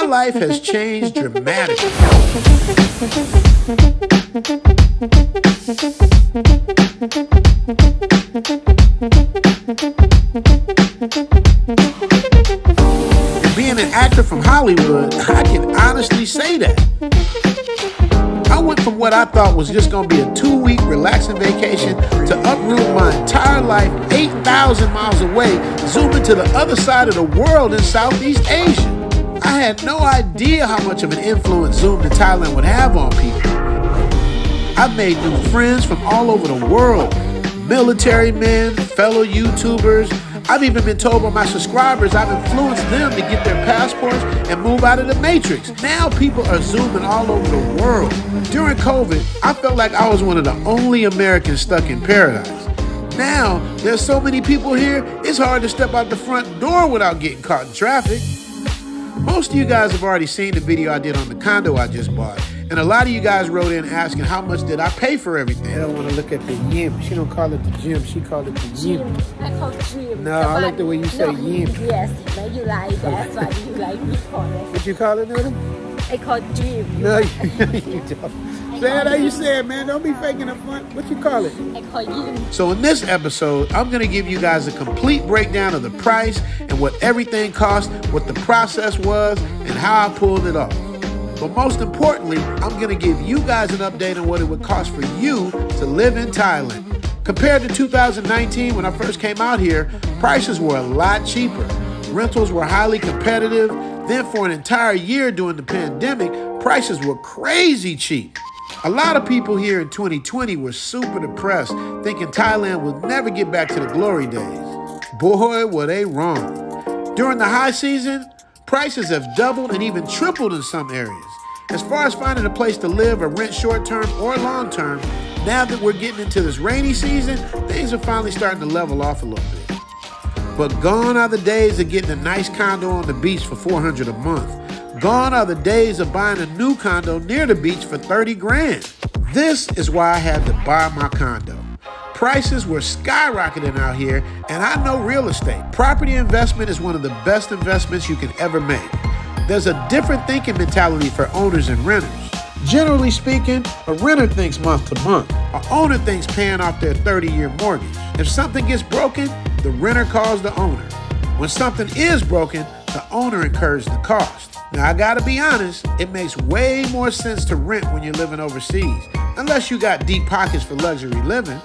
life has changed dramatically. Being an actor from Hollywood, I can honestly say that. I went from what I thought was just going to be a 2-week relaxing vacation to uproot my entire life 8,000 miles away, zooming to the other side of the world in Southeast Asia. I had no idea how much of an influence Zoom to Thailand would have on people. I've made new friends from all over the world, military men, fellow YouTubers. I've even been told by my subscribers I've influenced them to get their passports and move out of the matrix. Now people are Zooming all over the world. During COVID, I felt like I was one of the only Americans stuck in paradise. Now, there's so many people here, it's hard to step out the front door without getting caught in traffic. Most of you guys have already seen the video I did on the condo I just bought. And a lot of you guys wrote in asking how much did I pay for everything. I don't want to look at the yim. She don't call it the gym. She called it the yim. I call it gym. No, I like the way you say yim. Yes, but you like that. That's why you like me call it. What you call it, Nita? I call it gym. No, you don't. Say it how you say it, man. Don't be faking the fun. What you call it? I call yim. So in this episode, I'm going to give you guys a complete breakdown of the price and what everything cost, what the process was, and how I pulled it off. But most importantly, I'm going to give you guys an update on what it would cost for you to live in Thailand. Compared to 2019, when I first came out here, prices were a lot cheaper. Rentals were highly competitive. Then for an entire year during the pandemic, prices were crazy cheap. A lot of people here in 2020 were super depressed, thinking Thailand would never get back to the glory days. Boy, were they wrong. During the high season, prices have doubled and even tripled in some areas. As far as finding a place to live or rent short-term or long-term, now that we're getting into this rainy season, things are finally starting to level off a little bit. But gone are the days of getting a nice condo on the beach for $400 a month. Gone are the days of buying a new condo near the beach for 30 grand. This is why I had to buy my condo. Prices were skyrocketing out here, and I know real estate. Property investment is one of the best investments you can ever make. There's a different thinking mentality for owners and renters. Generally speaking, a renter thinks month to month. An owner thinks paying off their 30-year mortgage. If something gets broken, the renter calls the owner. When something is broken, the owner incurs the cost. Now, I gotta be honest, it makes way more sense to rent when you're living overseas, unless you got deep pockets for luxury living.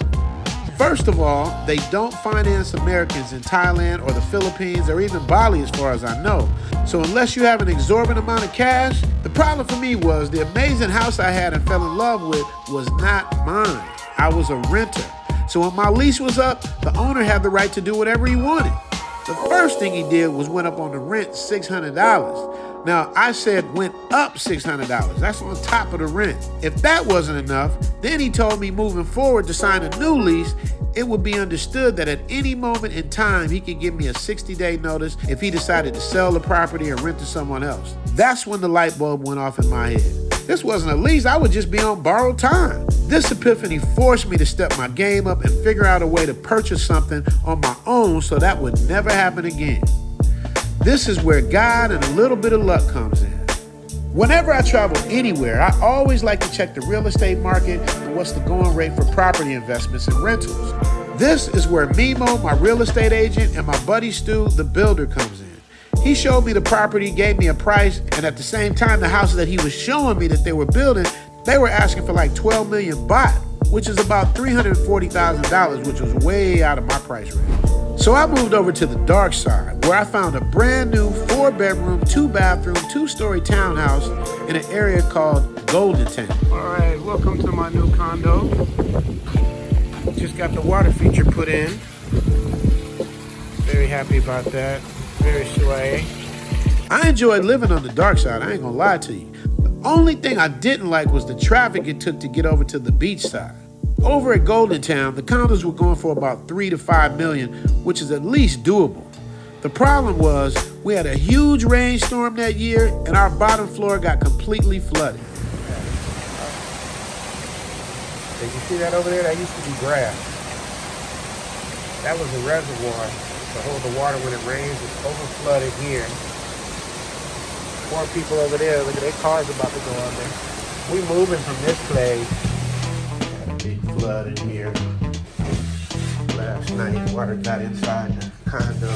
First of all, they don't finance Americans in Thailand or the Philippines or even Bali as far as I know. So unless you have an exorbitant amount of cash, the problem for me was the amazing house I had and fell in love with was not mine. I was a renter. So when my lease was up, the owner had the right to do whatever he wanted. The first thing he did was went up on the rent $600. Now, I said went up $600. That's on top of the rent. If that wasn't enough, then he told me moving forward to sign a new lease, it would be understood that at any moment in time, he could give me a 60-day notice if he decided to sell the property or rent to someone else. That's when the light bulb went off in my head. This wasn't a lease, I would just be on borrowed time. This epiphany forced me to step my game up and figure out a way to purchase something on my own so that would never happen again. This is where God and a little bit of luck comes in. Whenever I travel anywhere, I always like to check the real estate market and what's the going rate for property investments and rentals. This is where Mimo, my real estate agent, and my buddy Stu, the builder, comes in. He showed me the property, gave me a price, and at the same time, the house that he was showing me that they were building, they were asking for like 12 million baht, which is about $340,000, which was way out of my price range. So I moved over to the dark side, where I found a brand new 4-bedroom, 2-bathroom, 2-story townhouse in an area called Golden Town. All right, welcome to my new condo. Just got the water feature put in. Very happy about that. Very soiree. I enjoyed living on the dark side, I ain't gonna lie to you. The only thing I didn't like was the traffic it took to get over to the beach side. Over at Golden Town, the condos were going for about 3 to 5 million, which is at least doable. The problem was we had a huge rainstorm that year and our bottom floor got completely flooded. Did you see that over there? That used to be grass. That was a reservoir to hold the water when it rains. It's over flooded here. Poor people over there. Look at their cars about to go under. We moving from this place. Got a big flood in here. Last night, water got inside the condo.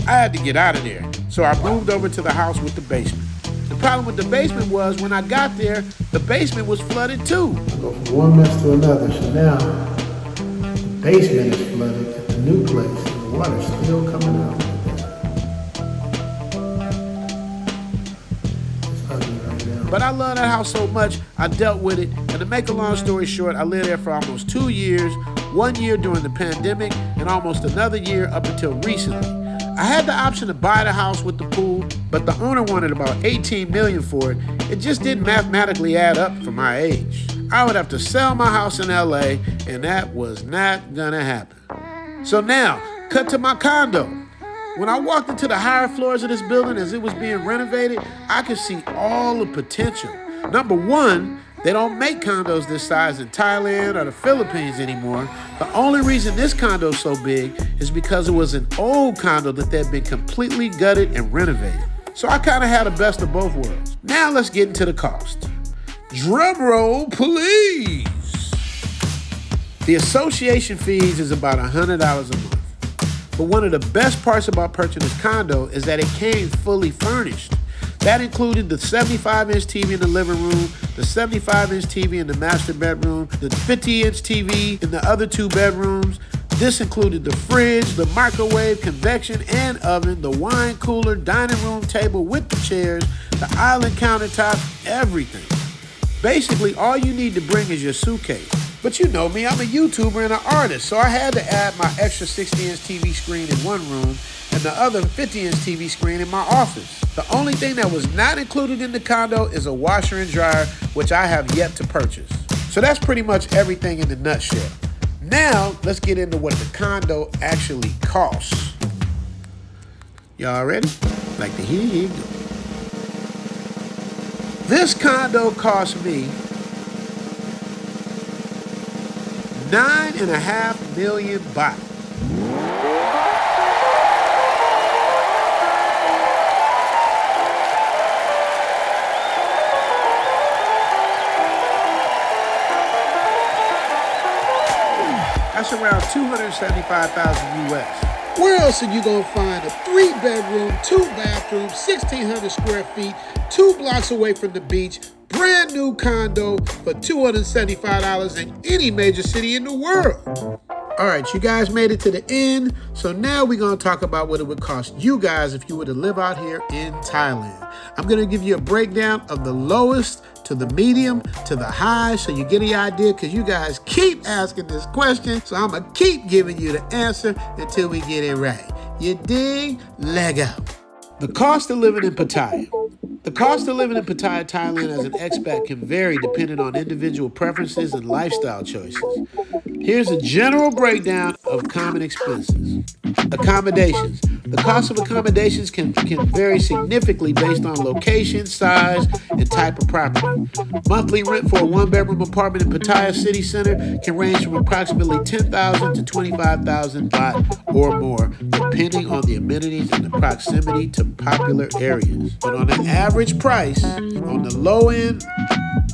I had to get out of there, so I moved over to the house with the basement. The problem with the basement was when I got there, the basement was flooded too. I go from one mess to another, so now the basement is flooded at the new place, and the water's still coming out. It's ugly right now. But I love that house so much, I dealt with it, and to make a long story short, I lived there for almost 2 years, 1 year during the pandemic, and almost another year up until recently. I had the option to buy the house with the pool, but the owner wanted about $18 million for it. It just didn't mathematically add up for my age. I would have to sell my house in LA, and that was not gonna happen. So now, cut to my condo. When I walked into the higher floors of this building as it was being renovated, I could see all the potential. Number one, they don't make condos this size in Thailand or the Philippines anymore. The only reason this condo is so big is because it was an old condo that had been completely gutted and renovated. So I kind of had the best of both worlds. Now let's get into the cost. Drum roll, please. The association fees is about $100 a month. But one of the best parts about purchasing this condo is that it came fully furnished. That included the 75-inch TV in the living room, the 75-inch TV in the master bedroom, the 50-inch TV in the other 2 bedrooms. This included the fridge, the microwave, convection and oven, the wine cooler, dining room table with the chairs, the island countertop, everything. Basically, all you need to bring is your suitcase. But you know me, I'm a YouTuber and an artist, so I had to add my extra 60-inch TV screen in one room and the other 50-inch TV screen in my office. The only thing that was not included in the condo is a washer and dryer, which I have yet to purchase. So that's pretty much everything in a nutshell. Now, let's get into what the condo actually costs. Y'all ready? Like to hear you go. This condo cost me $9.5 million baht. That's around $275,000 US. Where else are you gonna find a 3-bedroom, 2-bathroom, 1,600 square feet, 2 blocks away from the beach, brand new condo for $275 in any major city in the world? All right, you guys made it to the end. So now we're gonna talk about what it would cost you guys if you were to live out here in Thailand. I'm gonna give you a breakdown of the lowest to the medium to the high so you get the idea, because you guys keep asking this question. So I'm gonna keep giving you the answer until we get it right. You dig? Lego. The cost of living in Pattaya. The cost of living in Pattaya, Thailand as an expat can vary depending on individual preferences and lifestyle choices. Here's a general breakdown of common expenses. Accommodations. The cost of accommodations can vary significantly based on location, size, and type of property. Monthly rent for a 1-bedroom apartment in Pattaya city center can range from approximately 10,000 to 25,000 baht or more, depending on the amenities and the proximity to popular areas. But on an average price, on the low end,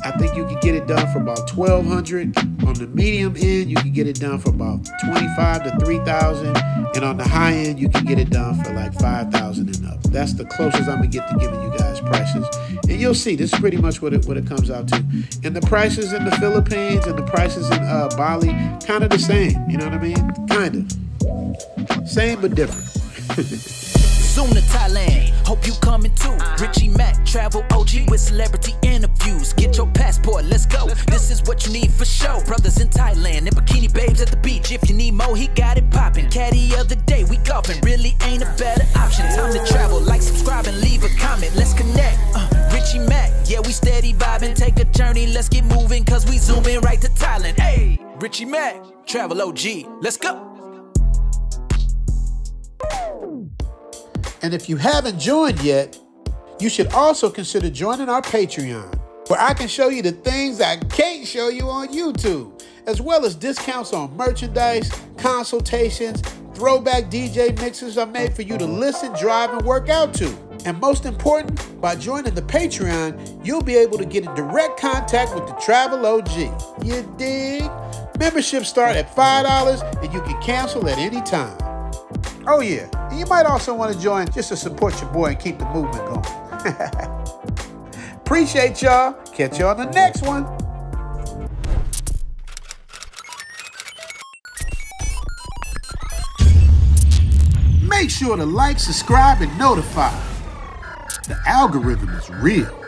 I think you can get it done for about 1,200. On the medium end, you can get it done for about 25 to 3,000. And on the high end, you can get it done for like 5,000 and up. That's the closest I'm gonna get to giving you guys prices. And you'll see, this is pretty much what it comes out to. And the prices in the Philippines and the prices in Bali, kind of the same. You know what I mean? Kind of. Same but different. Zoom to Thailand, hope you coming too. Richie Mac, travel OG with celebrity interviews. Get your passport, let's go. This is what you need for show. Brothers in Thailand and bikini babes at the beach. If you need more, he got it popping. Caddy of the day, we golfing. Really ain't a better option. Time to travel, like, subscribe, and leave a comment. Let's connect. Richie Mac, yeah, we steady vibing. Take a journey, let's get moving, cause we zooming right to Thailand. Hey, Richie Mac, travel OG, let's go. And if you haven't joined yet, you should also consider joining our Patreon, where I can show you the things I can't show you on YouTube, as well as discounts on merchandise, consultations, Throwback DJ mixes are made for you to listen, drive, and work out to. And most important, by joining the Patreon, you'll be able to get in direct contact with the Travel OG. You dig? Memberships start at $5 and you can cancel at any time. Oh yeah, and you might also want to join just to support your boy and keep the movement going. Appreciate y'all. Catch you on the next one. Make sure to like, subscribe, and notify. The algorithm is real.